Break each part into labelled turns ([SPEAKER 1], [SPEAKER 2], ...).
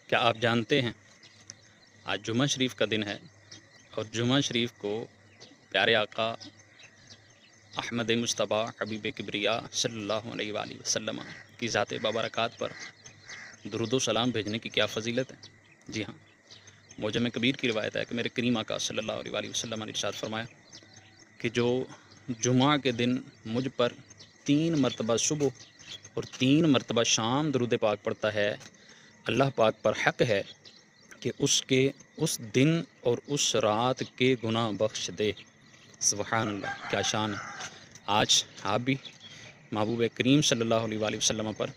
[SPEAKER 1] کیا آپ جانتے ہیں آج جمعہ شریف کا دن ہے اور جمعہ شریف کو پیارے آقا احمد مصطفیٰ حبیب کبریا صلی اللہ علیہ وآلہ وسلم کی ذات بابرکات پر درود و سلام بھیجنے کی کیا فضیلت ہے؟ جی ہاں، معجم کبیر کی روایت ہے کہ میرے کریم آقا صلی اللہ علیہ وآلہ وسلم نے ارشاد فرمایا کہ جو جمعہ کے دن مجھ پر 3 مرتبہ صبح اور 3 مرتبہ شام درود پاک پڑھتا ہے، اللہ پاک پر حق ہے کہ اس دن اور اس رات کے گناہ بخش دے۔ سبحان اللہ، کیا شان ہے! آج آپ بھی محبوب کریم صلی اللہ علیہ وآلہ وسلم پر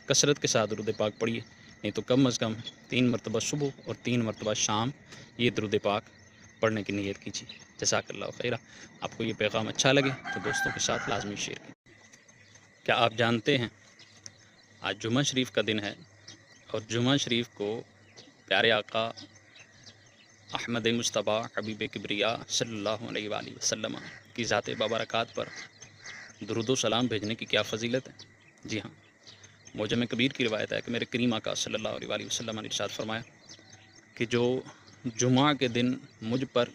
[SPEAKER 1] کثرت کے ساتھ درود پاک پڑھیے، نہیں تو کم از کم 3 مرتبہ صبح اور 3 مرتبہ شام یہ درود پاک پڑھنے کی نیت کیجیے۔ جزاک اللہ خیرہ۔ آپ کو یہ پیغام اچھا لگے تو دوستوں کے ساتھ لازمی شیئر کریں۔ کیا آپ جانتے ہیں آج جمعہ شریف کا دن ہے اور جمعہ شریف کو پیارے آقا احمد مصطفیٰ حبیب کبریا صلی اللہ علیہ وآلہ وسلم کی ذات بابرکات پر درود و سلام بھیجنے کی کیا فضیلت ہے؟ جی ہاں، معجم کبیر کی روایت ہے کہ میرے کریم آقا صلی اللہ علیہ وآلہ وسلم نے ارشاد فرمایا کہ جو جمعہ کے دن مجھ پر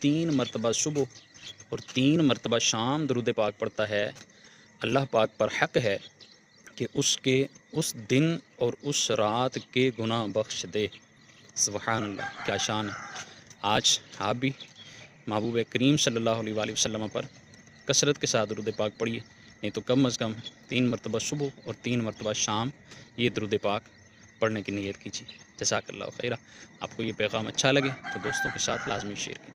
[SPEAKER 1] 3 مرتبہ صبح اور 3 مرتبہ شام درود پاک پڑھتا ہے، اللہ پاک پر حق ہے کہ اس دن اور اس رات کے گناہ بخش دے۔ سبحان اللہ، کیا شان ہے! آج آپ بھی محبوب کریم صلی اللہ علیہ وآلہ وسلم پر کثرت کے ساتھ درود پاک پڑھیے، نہیں تو کم از کم 3 مرتبہ صبح اور 3 مرتبہ شام یہ درود پاک پڑھنے کی نیت کیجیے۔ جزاک اللہ خیرہ۔ آپ کو یہ پیغام اچھا لگے تو دوستوں کے ساتھ لازمی شیئر کریں۔